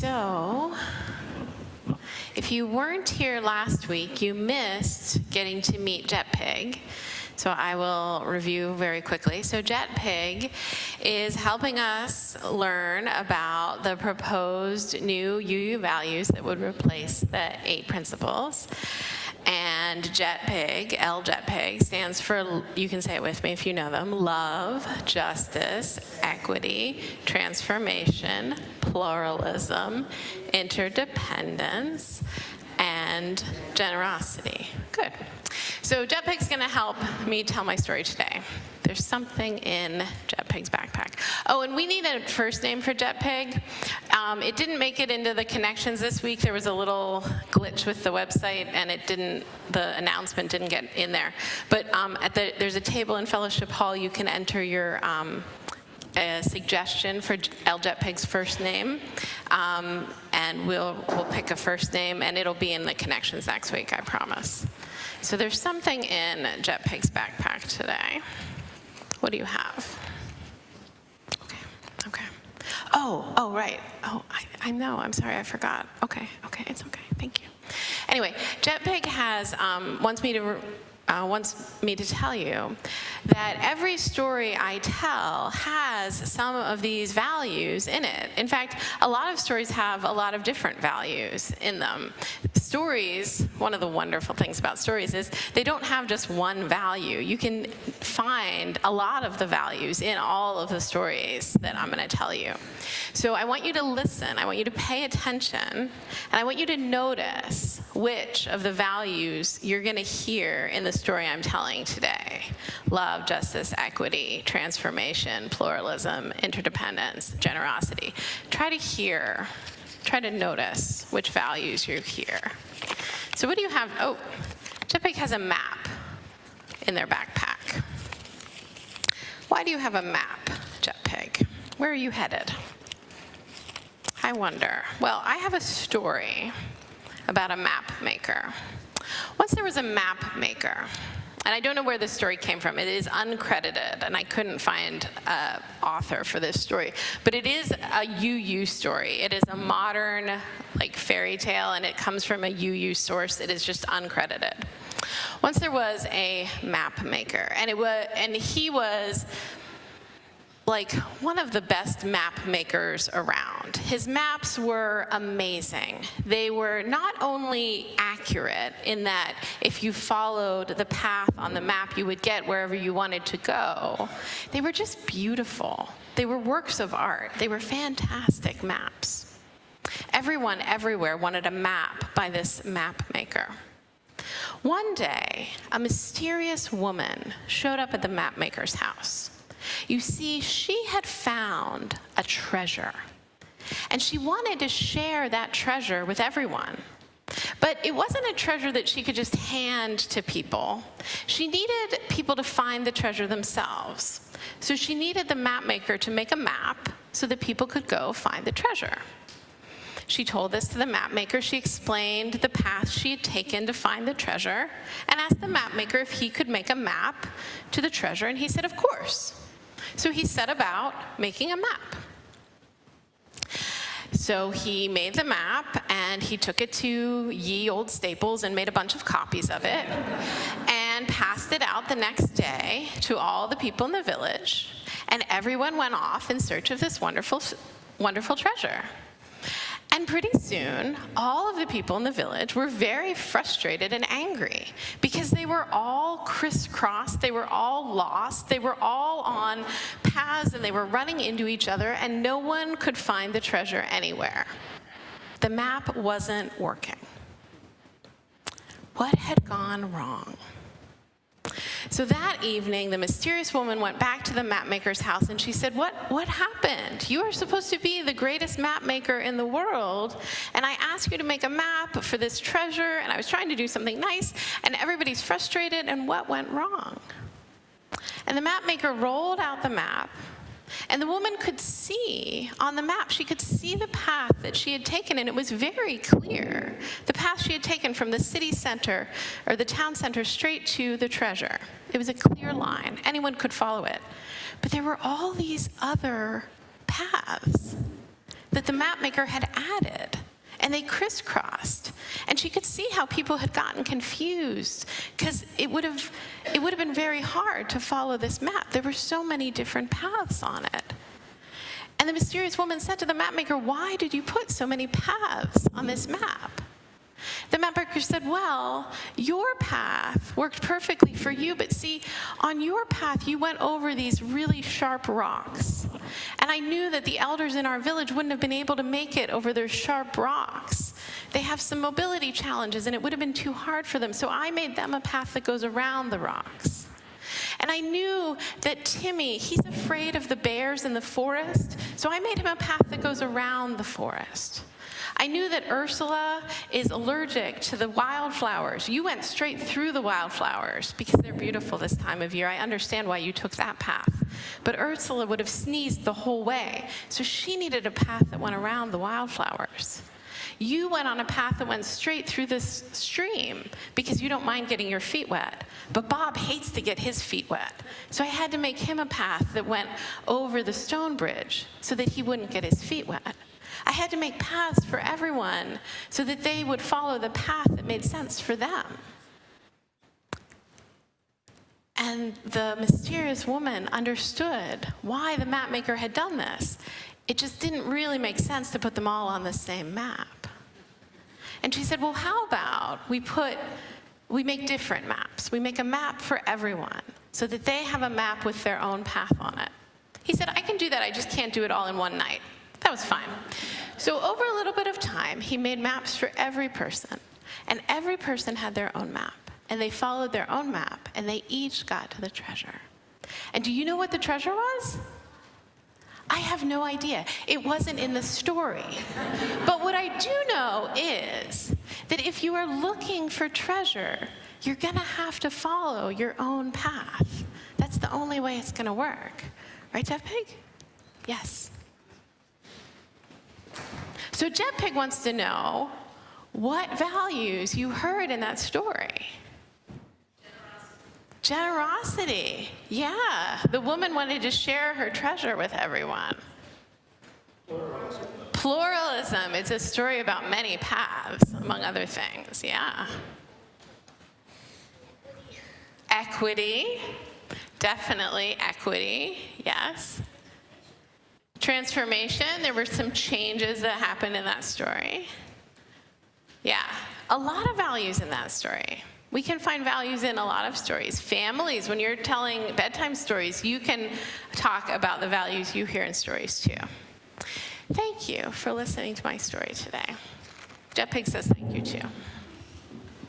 So, if you weren't here last week, you missed getting to meet JETPIG. So I will review very quickly. So JETPIG is helping us learn about the proposed new UU values that would replace the 8 principles. And JETPIG, JETPIG, stands for, you can say it with me if you know them, love, justice, equity, transformation, pluralism, interdependence, and generosity. Good. So JETPIG's going to help me tell my story today. There's something in JETPIG's backpack. Oh, and we need a first name for JETPIG. It didn't make it into the connections this week. There was a little glitch with the website, and the announcement didn't get in there. But there's a table in Fellowship Hall. You can enter your a suggestion for JETPIG's first name, and we'll pick a first name, and it'll be in the connections next week, I promise. So there's something in JETPIG's backpack today. What do you have? Okay. Oh, right. Oh, I know. I'm sorry, I forgot. Okay, it's okay. Thank you. Anyway, JETPIG has wants me to tell you that every story I tell has some of these values in it. In fact, a lot of stories have a lot of different values in them. Stories, one of the wonderful things about stories is they don't have just one value. You can find a lot of the values in all of the stories that I'm going to tell you. So I want you to listen, I want you to pay attention, and I want you to notice which of the values you're going to hear in the story I'm telling today. Love, justice, equity, transformation, pluralism, interdependence, generosity. Try to notice which values you hear. So what do you have? Oh, JETPIG has a map in their backpack. Why do you have a map, JETPIG? Where are you headed? I wonder. Well, I have a story about a map maker. Once there was a map maker, and I don't know where this story came from. It is uncredited, and I couldn't find an author for this story. But it is a UU story. It is a modern, fairy tale, and it comes from a UU source. It is just uncredited. Once there was a map maker, and he was one of the best map makers around. His maps were amazing. They were not only accurate in that if you followed the path on the map, you would get wherever you wanted to go. They were just beautiful. They were works of art. They were fantastic maps. Everyone everywhere wanted a map by this map maker. One day, a mysterious woman showed up at the map maker's house. You see, she had found a treasure, and she wanted to share that treasure with everyone. But it wasn't a treasure that she could just hand to people. She needed people to find the treasure themselves. So she needed the map maker to make a map so that people could go find the treasure. She told this to the map maker. She explained the path she had taken to find the treasure and asked the map maker if he could make a map to the treasure, and he said, of course. So he set about making a map. So he made the map, and he took it to ye old Staples and made a bunch of copies of it and passed it out the next day to all the people in the village, and everyone went off in search of this wonderful, wonderful treasure. And pretty soon, all of the people in the village were very frustrated and angry because they were all crisscrossed, they were all lost, they were all on paths, and they were running into each other, and no one could find the treasure anywhere. The map wasn't working. What had gone wrong? So that evening, the mysterious woman went back to the map maker's house, and she said, what happened? You are supposed to be the greatest map maker in the world, and I asked you to make a map for this treasure, and I was trying to do something nice, and everybody's frustrated, and what went wrong? And the map maker rolled out the map, and the woman could see on the map, she could see the path that she had taken, and it was very clear. The path she had taken from the city center, or the town center, straight to the treasure. It was a clear line. Anyone could follow it. But there were all these other paths that the map maker had added, and they crisscrossed. And she could see how people had gotten confused, because it would have been very hard to follow this map. There were so many different paths on it. And the mysterious woman said to the map maker, "Why did you put so many paths on this map?" The map maker said, "Well, your path worked perfectly for you, but see, on your path, you went over these really sharp rocks. And I knew that the elders in our village wouldn't have been able to make it over those sharp rocks. They have some mobility challenges, and it would have been too hard for them, so I made them a path that goes around the rocks. And I knew that Timmy, he's afraid of the bears in the forest, so I made him a path that goes around the forest. I knew that Ursula is allergic to the wildflowers. You went straight through the wildflowers because they're beautiful this time of year. I understand why you took that path. But Ursula would have sneezed the whole way, so she needed a path that went around the wildflowers. You went on a path that went straight through this stream because you don't mind getting your feet wet. But Bob hates to get his feet wet. So I had to make him a path that went over the stone bridge so that he wouldn't get his feet wet. I had to make paths for everyone so that they would follow the path that made sense for them." And the mysterious woman understood why the map maker had done this. It just didn't really make sense to put them all on the same map. And she said, "Well, how about we make different maps. We make a map for everyone so that they have a map with their own path on it." He said, "I can do that, I just can't do it all in one night." That was fine. So over a little bit of time, he made maps for every person. And every person had their own map. And they followed their own map, and they each got to the treasure. And do you know what the treasure was? I have no idea. It wasn't in the story. But what I do know is that if you are looking for treasure, you're going to have to follow your own path. That's the only way it's going to work. Right, JETPIG? Yes. So JETPIG wants to know what values you heard in that story. Generosity. Yeah, the woman wanted to share her treasure with everyone. Pluralism. It's a story about many paths, among other things. Yeah. Equity. Definitely equity. Yes. Transformation. There were some changes that happened in that story. Yeah, a lot of values in that story. We can find values in a lot of stories. Families, when you're telling bedtime stories, you can talk about the values you hear in stories too. Thank you for listening to my story today. JETPIG says thank you too.